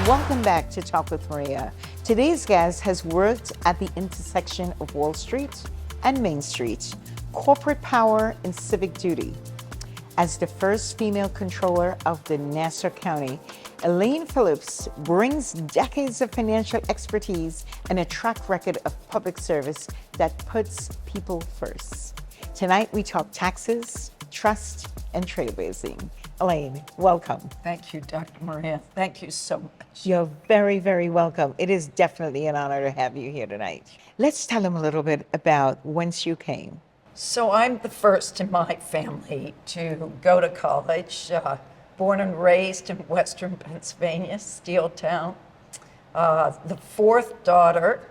Welcome back to Talk with Maria. Today's guest has worked at the intersection of Wall Street and Main Street, corporate power and civic duty. As the first female controller of the Nassau County, Elaine Phillips brings decades of financial expertise and a track record of public service that puts people first. Tonight we talk taxes, trust, and trailblazing. Elaine, welcome. Thank you, Dr. Maria. Thank you so much. You're very, very welcome. It is definitely an honor to have you here tonight. Let's tell them a little bit about whence you came. So I'm the first in my family to go to college, born and raised in Western Pennsylvania, Steeltown. The fourth daughter,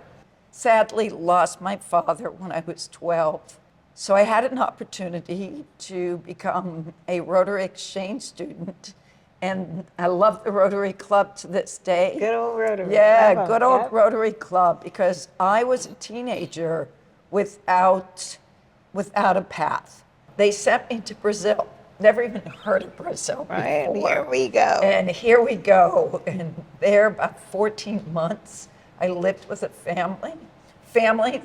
sadly lost my father when I was 12. So I had an opportunity to become a Rotary Exchange student, and I love the Rotary Club to this day. Good old Rotary. Yeah, good old Rotary Club, because I was a teenager without a path. They sent me to Brazil. Never even heard of Brazil Right, before. here we go. And here we go. And there, about 14 months, I lived with a family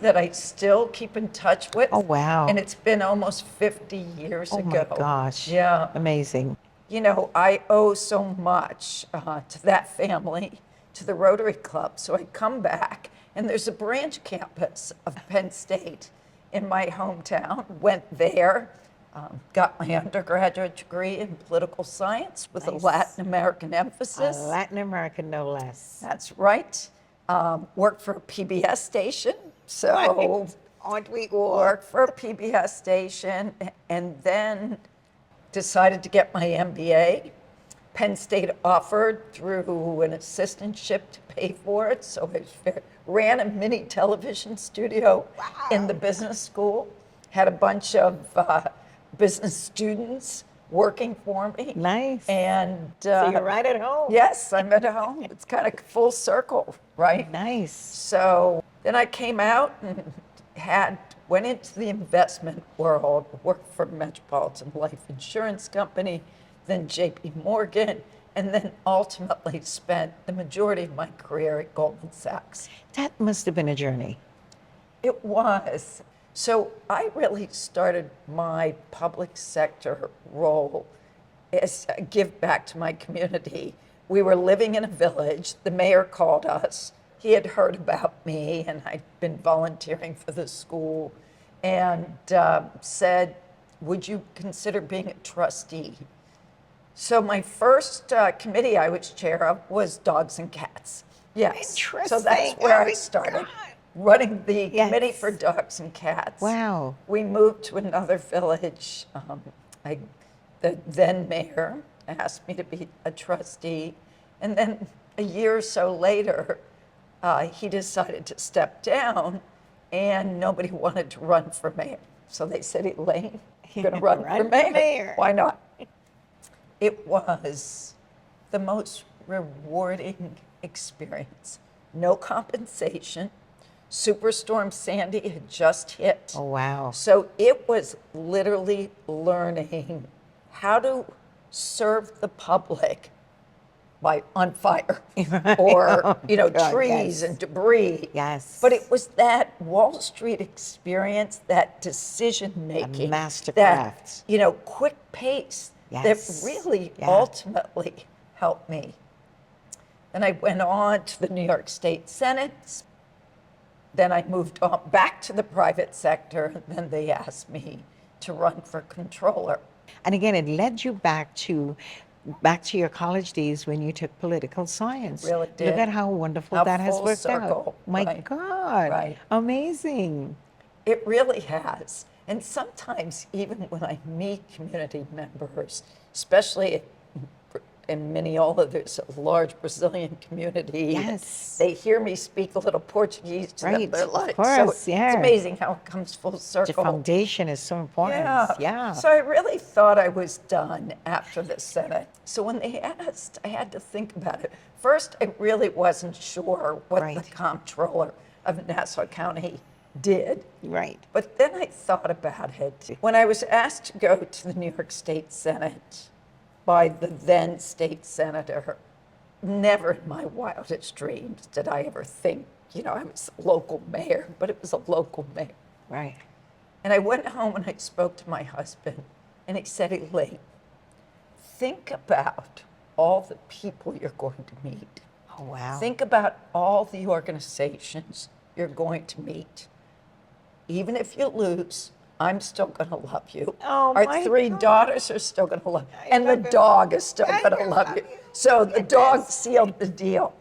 that I still keep in touch with. Oh, wow. And it's been almost 50 years Oh ago. my gosh. Yeah. Amazing. You know, I owe so much to that family, to the Rotary Club. So I come back, and there's a branch campus of Penn State in my hometown. Went there, got my undergraduate degree in political science with a Latin American emphasis. Latin American, no less. That's right. Worked for a PBS station. So Aren't we all? worked for a PBS station, and then decided to get my MBA. Penn State offered through an assistantship to pay for it. So I ran a mini television studio in the business school, had a bunch of business students working for me. Nice. And So you're right at home. yes, I'm at home. It's kind of full circle, right? Nice. So then I came out and went into the investment world, worked for Metropolitan Life Insurance Company, then JP Morgan, and then ultimately spent the majority of my career at Goldman Sachs. That must have been a journey. It was. So I really started my public sector role as a give back to my community. We were living in a village. The mayor called us. He had heard about me, and I'd been volunteering for the school, and said, would you consider being a trustee? So my first committee I was chair of was dogs and cats. Yes. Interesting. So that's where Oh I my started, God. running the Yes. committee for dogs and cats. Wow. We moved to another village. The then mayor asked me to be a trustee. And then a year or so later, he decided to step down, and nobody wanted to run for mayor. So they said, Elaine, you're going to run for mayor. Why not? It was the most rewarding experience. No compensation. Superstorm Sandy had just hit. Oh, wow. So it was literally learning how to serve the public by on fire or, God, trees yes. and debris. Yes. But it was that Wall Street experience, that decision making, mastercraft. that, quick pace Yes. that really Yeah. ultimately helped me. Then I went on to the New York State Senate. Then I moved on back to the private sector, and then they asked me to run for controller. And again, it led you back to your college days when you took political science. Really did. Look at how wonderful How that has full worked circle, out. My right, God. right. Amazing. It really has. And sometimes even when I meet community members, especially in Mineola, there's a large Brazilian community. Yes. They hear me speak a little Portuguese to them. Right, They're of like, course, so yeah. it's amazing how it comes full The circle. foundation is so important. Yeah. So I really thought I was done after the Senate. So when they asked, I had to think about it. First, I really wasn't sure what Right. the comptroller of Nassau County did. Right. But then I thought about it. When I was asked to go to the New York State Senate by the then state senator, never in my wildest dreams did I ever think, I was a local mayor, but it was a local mayor. Right. And I went home and I spoke to my husband, and he said, Elaine, think about all the people you're going to meet. Oh, wow. Think about all the organizations you're going to meet. Even if you lose, I'm still going to love you. Oh, Our my 3 God. daughters are still going to love you. I And the love it. dog is still I going to love you. So the dog sealed the deal.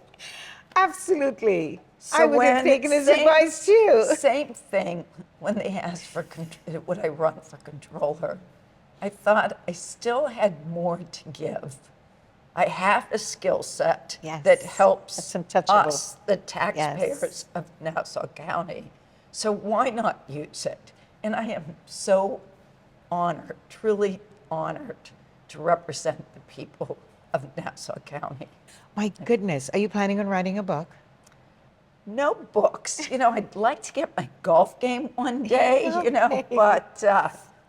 Absolutely. So I would have when taken his same- advice too. Same thing when they asked for would I run for controller. I thought I still had more to give. I have a skill set Yes. that helps That's untouchable. us, the taxpayers of Nassau County. So why not use it? And I am so honored, truly honored to represent the people of Nassau County. My goodness. Are you planning on writing a book? No books. I'd like to get my golf game one day, Okay. but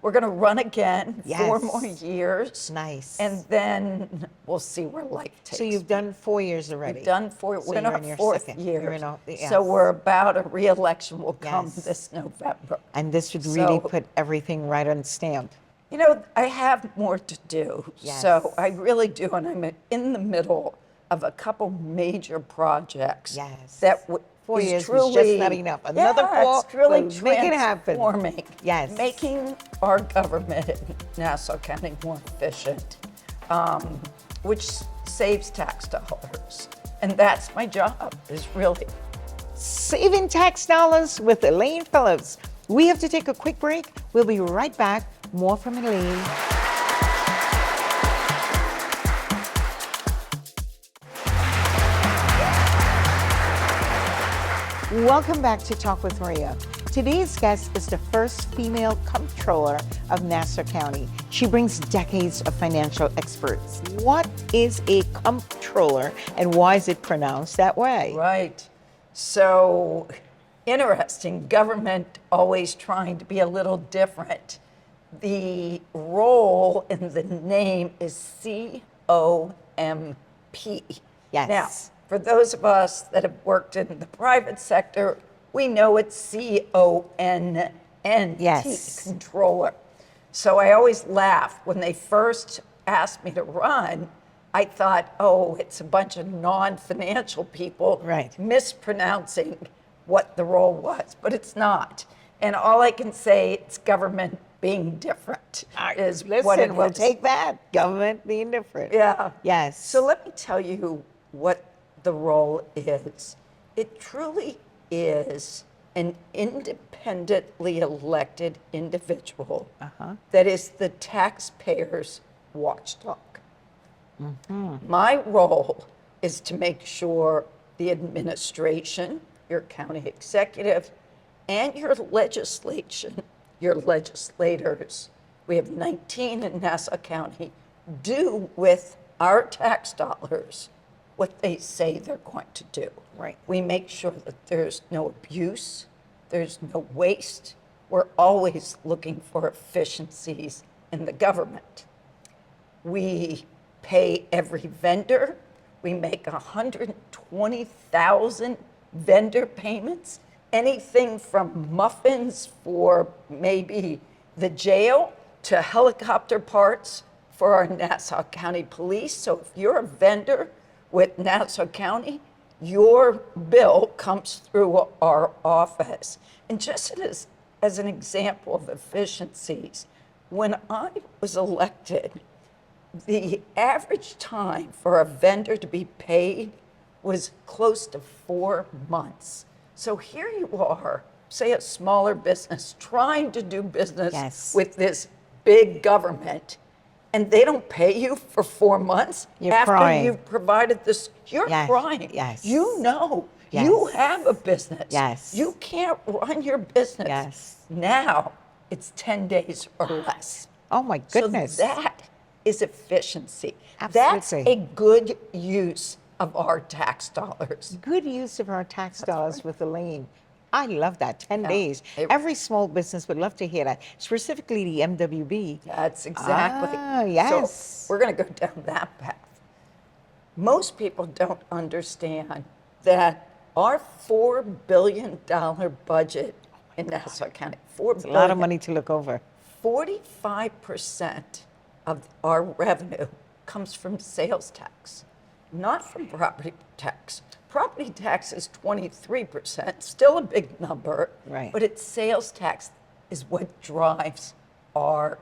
we're going to run again 4 Yes. more years. Nice. And then we'll see where life takes So you've done 4 years already. We've done 4. So We're in you're our in your 4th second. year. You're in all- yes. So we're about a re-election will come Yes. this November. And this would really So- put everything right on stamp. I have more to do. Yes. So I really do. And I'm in the middle of a couple major projects. Yes. That 4 is years truly, was just not enough. Another yeah, 4 it's really will make it happen. transforming. Yes. Making our government in Nassau County more efficient, which saves tax dollars. And that's my job, is really. Saving tax dollars with Elaine Phillips. We have to take a quick break. We'll be right back. More from Elaine. Welcome back to Talk with Maria. Today's guest is the first female comptroller of Nassau County. She brings decades of financial experts. What is a comptroller and why is it pronounced that way? Right. So interesting. Government always trying to be a little different. The role in the name is COMP. Yes. Now, for those of us that have worked in the private sector, we know it's CONNT, Yes. controller. So I always laugh when they first asked me to run. I thought, oh, it's a bunch of non-financial people Right. mispronouncing what the role was, but it's not. And all I can say, it's government being different is what it Listen, we'll is. take that. Government being different. Yeah. Yes. So let me tell you what the role is. It truly is an independently elected individual that is the taxpayer's watchdog. My role is to make sure the administration, your county executive, and your legislation, your legislators, we have 19 in Nassau County, do with our tax dollars what they say they're going to do. Right. We make sure that there's no abuse, there's no waste. We're always looking for efficiencies in the government. We pay every vendor. We make 120,000 vendor payments, anything from muffins for maybe the jail to helicopter parts for our Nassau County Police. So if you're a vendor with Nassau County, your bill comes through our office. And just as an example of efficiencies, when I was elected, the average time for a vendor to be paid was close to 4 months. So here you are, say a smaller business, trying to do business Yes. with this big government, and they don't pay you for 4 months You're after crying. you've provided this. You're Yes, crying. yes. You know, Yes. you have a business. Yes. You can't run your business. Yes. Now it's 10 days or less. Oh my goodness. So that is efficiency. Absolutely. That's a good use of our tax dollars. Good use of our tax dollars with Elaine. I love that. 10 Yeah. days. It- Every small business would love to hear that, specifically the MWB. That's exactly. Ah, yes. So we're going to go down that path. most people don't understand that our $4 billion budget in Nassau County, $4 It's a billion, lot of money to look over. 45% of our revenue comes from sales tax, not from property tax. Property tax is 23%, still a big number, Right. but it's sales tax is what drives our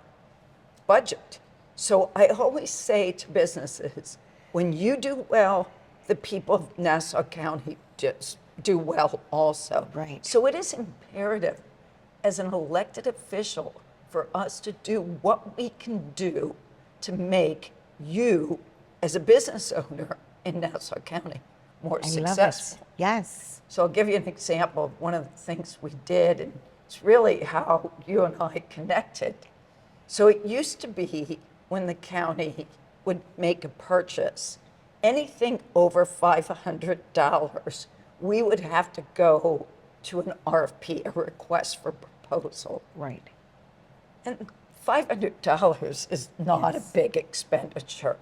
budget. So I always say to businesses, when you do well, the people of Nassau County just do well also. Right. So it is imperative as an elected official for us to do what we can do to make you, as a business owner in Nassau County, more I successful. love it. Yes. So I'll give you an example of one of the things we did, and it's really how you and I connected. So it used to be when the county would make a purchase, anything over $500, we would have to go to an RFP, a request for proposal. Right. And $500 is not a big expenditure.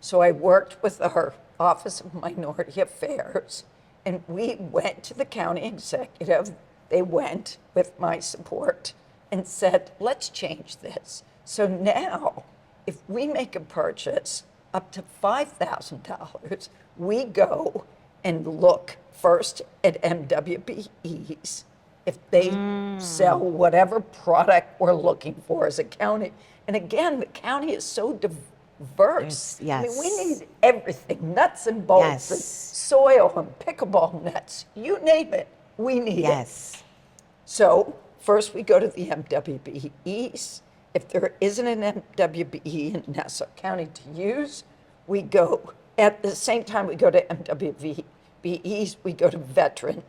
So I worked with our Office of Minority Affairs, and we went to the county executive. They went with my support and said, let's change this. So now, if we make a purchase up to $5,000, we go and look first at MWBEs. If they sell whatever product we're looking for as a county. And again, the county is so diverse. Yes. I mean, we need everything, nuts and bolts, and Yes. soil and pickleball nets, you name it, we need it. Yes. So first we go to the MWBEs. If there isn't an MWBE in Nassau County to use, we go, at the same time we go to MWBEs, we go to veteran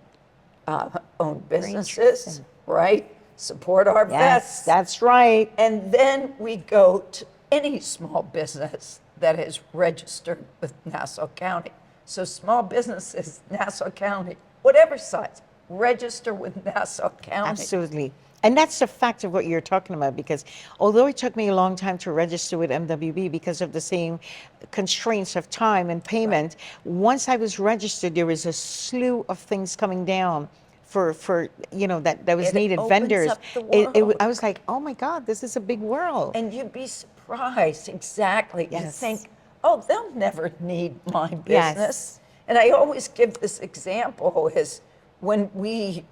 owned businesses, interesting. right? Support our Yes, vets. that's right. And then we go to any small business that is registered with Nassau County. So small businesses, Nassau County, whatever size, register with Nassau County. Absolutely. And that's the fact of what you're talking about, because although it took me a long time to register with MWB because of the same constraints of time and payment, once I was registered, there was a slew of things coming down for that was It needed, opens vendors. up the world. I was like, oh my God, this is a big world. And you'd be surprised, exactly. You Yes. think, oh, they'll never need my business. Yes. And I always give this example is when we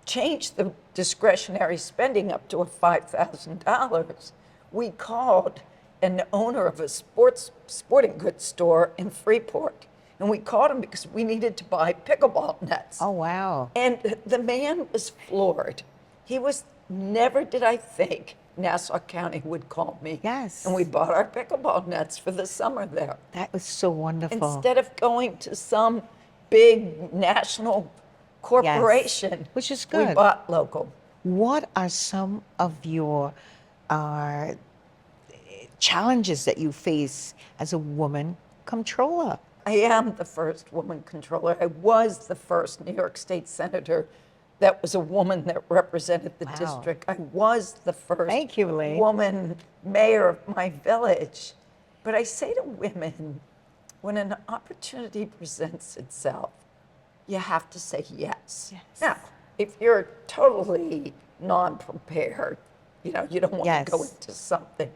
changed the discretionary spending up to a $5,000, we called an owner of a sporting goods store in Freeport. And we called him because we needed to buy pickleball nets. Oh, wow. And the man was floored. He was, never did I think Nassau County would call me. Yes. And we bought our pickleball nets for the summer there. That was so wonderful. Instead of going to some big national corporation, Which is we good. bought local. What are some of your challenges that you face as a woman controller? I am the first woman controller. I was the first New York State senator that was a woman that represented the Wow. district. I was the first Thank you, Lee. woman mayor of my village. But I say to women, when an opportunity presents itself, you have to say yes. Yes. Now, if you're totally non-prepared, you don't want to go Yes. into something.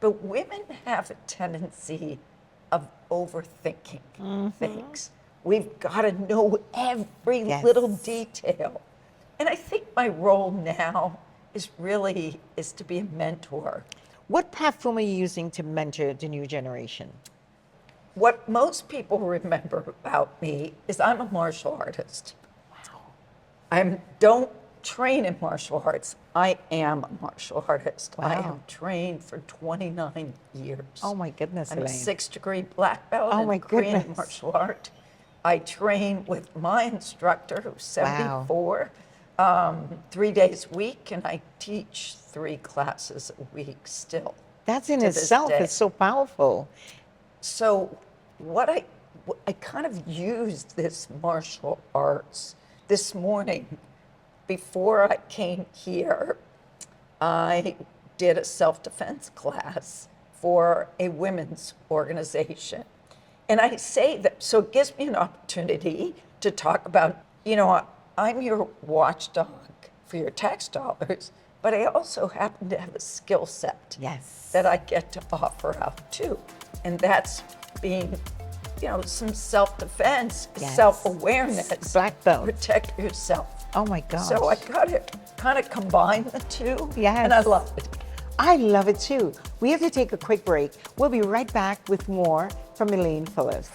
But women have a tendency of overthinking things. We've got to know every Yes. little detail. And I think my role now is to be a mentor. What platform are you using to mentor the new generation? What most people remember about me is I'm a martial artist. Wow. I don't train in martial arts. I am a martial artist. I Wow. have trained for 29 years. Oh my goodness, I'm a Elaine. 6th-degree black belt Oh in my Korean goodness. martial art. I train with my instructor, who's 74, 3 days a week, and I teach 3 classes a week still. That's in to this itself day. is so powerful. So what I kind of used this martial arts this morning. Before I came here, I did a self-defense class for a women's organization. And I say that, so it gives me an opportunity to talk about, I'm your watchdog for your tax dollars, but I also happen to have a skill set Yes. that I get to offer out too. And that's being, some self-defense, Yes. self-awareness. Black belt. Protect yourself. Oh my gosh. So I got to kind of combine the two. Yes. And I love it. I love it too. We have to take a quick break. We'll be right back with more from Elaine Phillips.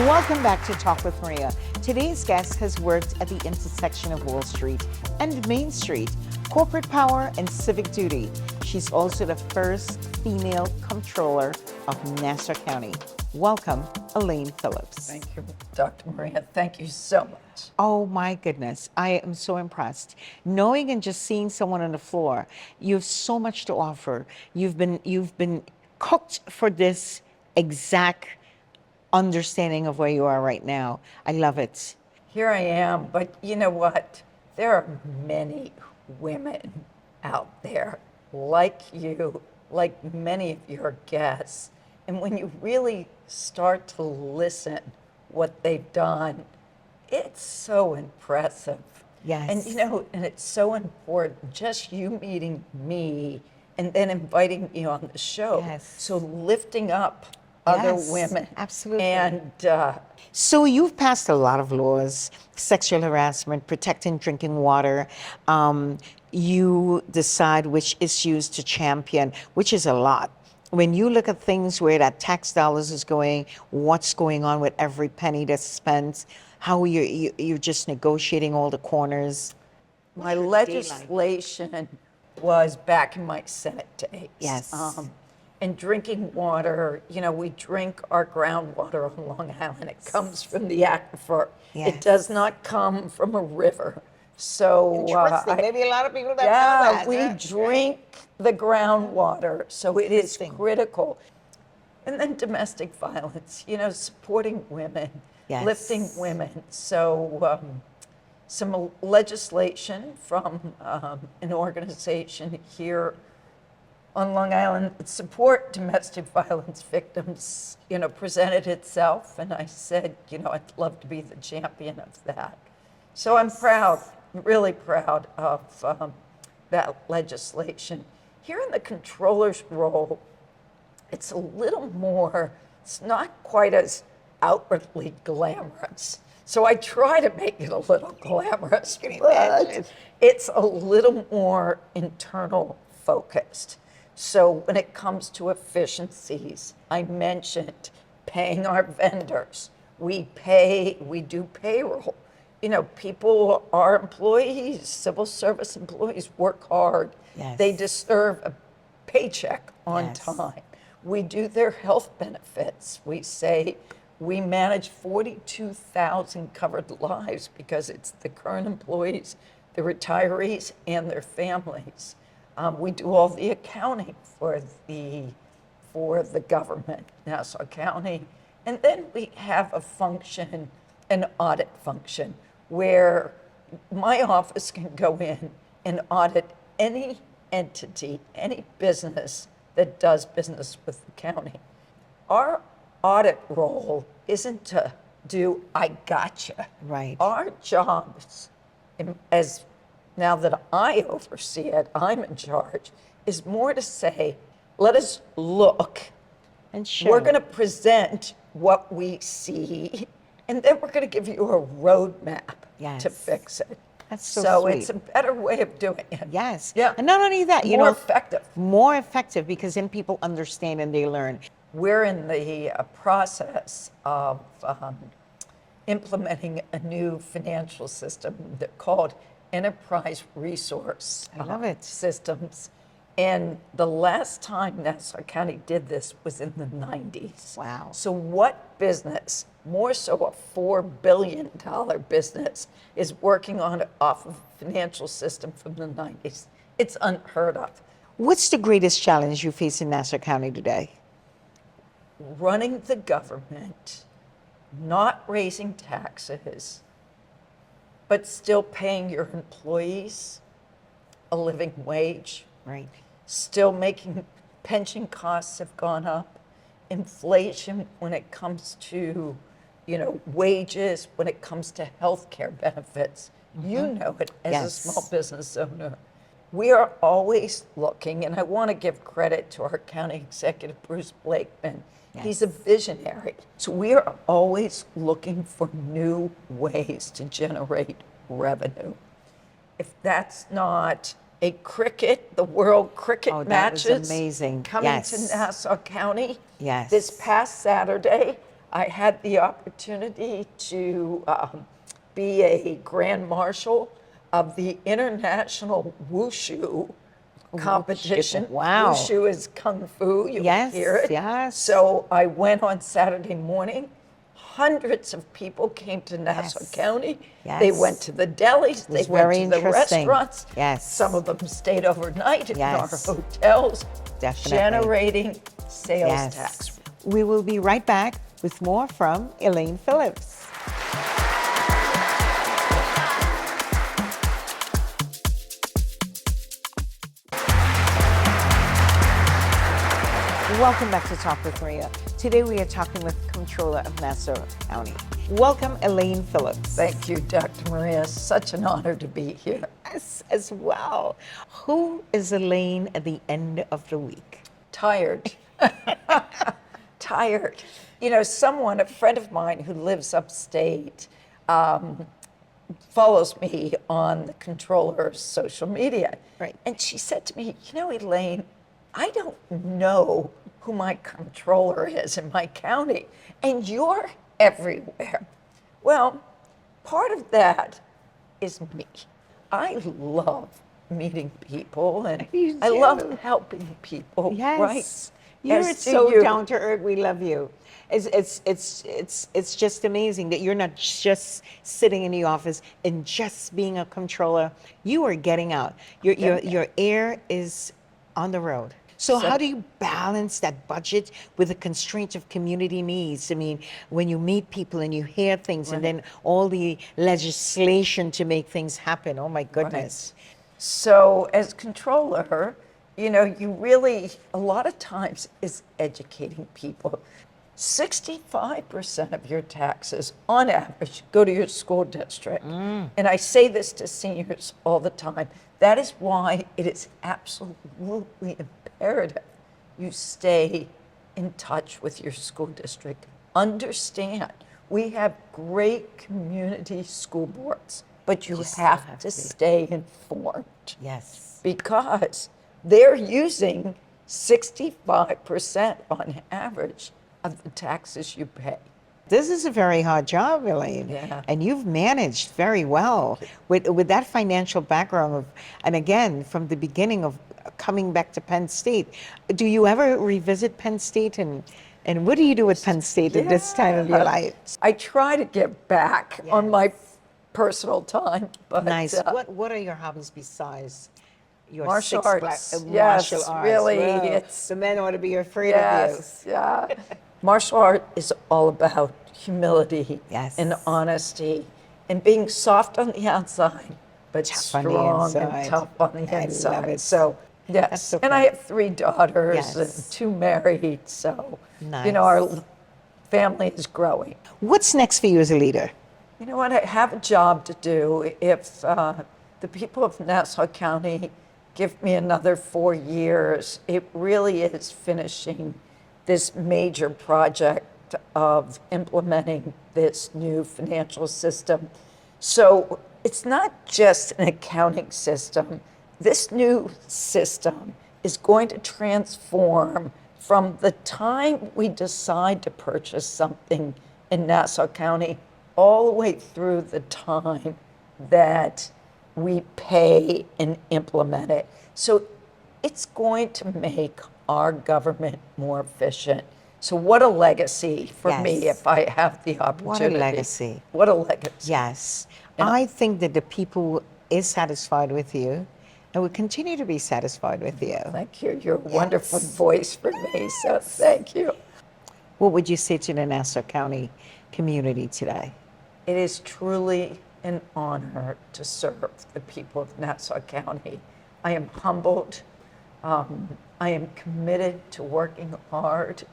Welcome back to Talk with Maria. Today's guest has worked at the intersection of Wall Street and Main Street, corporate power and civic duty. She's also the first female comptroller of Nassau County. Welcome, Elaine Phillips. Thank you, Dr. Maria. Thank you so much. Oh my goodness, I am so impressed. Knowing and just seeing someone on the floor, you have so much to offer. You've been cooked for this exact understanding of where you are right now. I love it. Here I am, but you know what? There are many women out there like you, like many of your guests. And when you really start to listen what they've done, it's so impressive. Yes. And and it's so important, just you meeting me and then inviting me on the show. Yes. So lifting up other Yes, women. absolutely. And So you've passed a lot of laws, sexual harassment, protecting drinking water. You decide which issues to champion, which is a lot. When you look at things where that tax dollars is going, what's going on with every penny that's spent, how you're just negotiating all the corners. my legislation was back in my Senate days. Yes. And drinking water, we drink our groundwater on Long Island. It comes from the aquifer. Yes. It does not come from a river. So Interesting. Maybe a lot of people don't know yeah, that. we drink the groundwater, so it is Interesting. critical. And then domestic violence, supporting women, Yes. lifting women. So some legislation from an organization here on Long Island that support domestic violence victims, presented itself, and I said, I'd love to be the champion of that. So I'm proud, really proud of that legislation. Here in the controller's role, it's a little more, it's not quite as outwardly glamorous. So I try to make it a little glamorous, but it's a little more internal focused. So when it comes to efficiencies, I mentioned paying our vendors. We do payroll. People, our employees, civil service employees work hard. Yes. They deserve a paycheck on Yes. time. We do their health benefits. We say we manage 42,000 covered lives because it's the current employees, the retirees, and their families. We do all the accounting for the government, Nassau County. And then we have a function, an audit function, where my office can go in and audit any entity, any business that does business with the county. Our audit role isn't to do, I gotcha. Right. Our jobs, as now that I oversee it, I'm in charge, is more to say, let us look. And show. We're going to present what we see, and then we're going to give you a roadmap Yes. to fix it. That's so sweet. It's a better way of doing it. Yes. Yeah. And not only that, More effective. More effective because then people understand and they learn. We're in the process of implementing a new financial system called enterprise resource I love it. systems. And the last time Nassau County did this was in the 90s. Wow. So what business, more so a $4 billion business, is working on off of a financial system from the 90s? It's unheard of. What's the greatest challenge you face in Nassau County today? Running the government, not raising taxes, but still paying your employees a living wage, Right. still making pension costs have gone up, inflation when it comes to, wages, when it comes to health care benefits. You know it as a Yes. small business owner. We are always looking, and I want to give credit to our county executive, Bruce Blakeman. He's a visionary. So we are always looking for new ways to generate revenue. If that's not a cricket, the World Cricket Oh, that was matches amazing. coming Yes. to Nassau County. Yes. This past Saturday, I had the opportunity to be a grand marshal of the International Wushu competition. Wow. Wushu is kung fu, you'll Yes, hear it. yes. So I went on Saturday morning. Hundreds of people came to Nassau Yes, County. yes. They went to the delis, they was went very to the interesting. restaurants. Yes. Some of them stayed overnight in our Yes. hotels, Definitely. generating sales Yes. tax. We will be right back with more from Elaine Phillips. Welcome back to Talk with Maria. Today we are talking with Comptroller of Nassau County. Welcome, Elaine Phillips. Thank you, Dr. Maria. Such an honor to be here. Yes, as well. Who is Elaine at the end of the week? Tired. Tired. A friend of mine who lives upstate, follows me on the controller's social media. Right. And she said to me, Elaine, I don't know who my controller is in my county, and you're everywhere. Well, part of that is me. I love meeting people, and You I do. love helping people, Yes. right? You're As do so you. down to earth. We love you. It's just amazing that you're not just sitting in the office and just being a controller. You are getting out. Your air is on the road. So how do you balance that budget with the constraint of community needs? I mean, when you meet people and you hear things and then all the legislation to make things happen. Oh my goodness. So as controller, you really, a lot of times is educating people. 65% of your taxes, on average, go to your school district. And I say this to seniors all the time. That is why it is absolutely imperative you stay in touch with your school district. Understand, we have great community school boards, but you have to stay informed. Yes. Because they're using 65% on average of the taxes you pay. This is a very hard job, Elaine. Yeah. And you've managed very well with that financial background of, and again, from the beginning of coming back to Penn State. Do you ever revisit Penn State and what do you do with Penn State at this time of your life? I try to give back on my personal time, but Nice. What are your hobbies besides your martial six arts. martial arts? Really, Whoa. it's The men ought to be afraid of you. yeah. Martial art is all about humility Yes. and honesty and being soft on the outside, but Tough on the strong inside. and tough on the I love inside. it. So yes, That's and I okay. have 3 daughters Yes. and 2 married. So Nice. our family is growing. What's next for you as a leader? You know what? I have a job to do. If the people of Nassau County give me another 4 years, it really is finishing this major project of implementing this new financial system. So it's not just an accounting system. This new system is going to transform from the time we decide to purchase something in Nassau County all the way through the time that we pay and implement it. So it's going to make our government more efficient. So what a legacy for me Yes. if I have the opportunity. What a legacy. What a legacy. Yes. Yeah. I think that the people is satisfied with you and will continue to be satisfied with you. Thank you. You're a wonderful voice for me, so thank you. What would you say to the Nassau County community today? It is truly an honor to serve the people of Nassau County. I am humbled. I am committed to working hard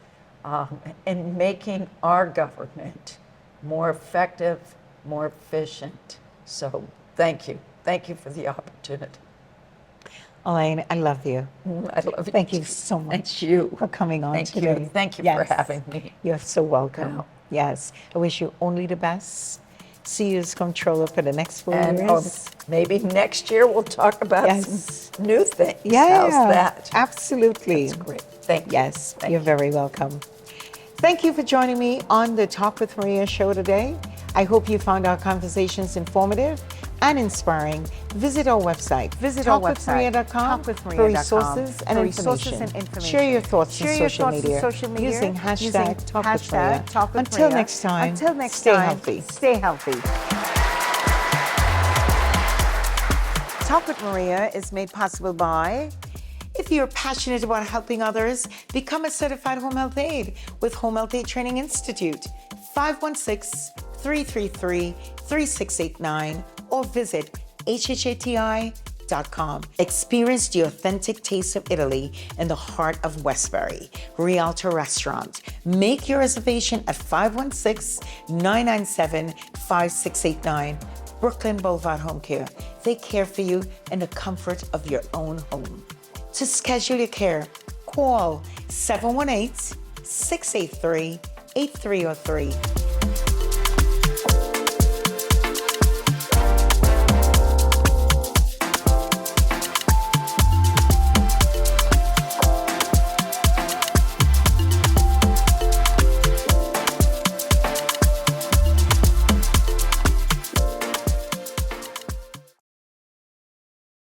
and making our government more effective, more efficient. So thank you. Thank you for the opportunity. Elaine, I love you. I love you. Thank you too. so much Thank you for coming on Thank today. you. Thank you for Yes. having me. You're so welcome. Wow. Yes. I wish you only the best. See you as comptroller for the next 4 And years. maybe next year we'll talk about Yes. some new things. Yeah, How's that? absolutely. That's great. Thank you. Yes, Thank you're you. very welcome. Thank you for joining me on the Talk with Maria show today. I hope you found our conversations informative and inspiring. Visit our website, talkwithmaria.com, for resources and information. Share your thoughts on social media using hashtag #TalkWithMaria. Until next time, stay healthy. Stay healthy. Talk with Maria is made possible by, if you're passionate about helping others, become a certified home health aide with Home Health Aide Training Institute, 516-333-3689, or visit hhati.com. Experience the authentic taste of Italy in the heart of Westbury, Rialto Restaurant. Make your reservation at 516-997-5689. Brooklyn Boulevard Home Care. They care for you in the comfort of your own home. To schedule your care, call 718-683-8303.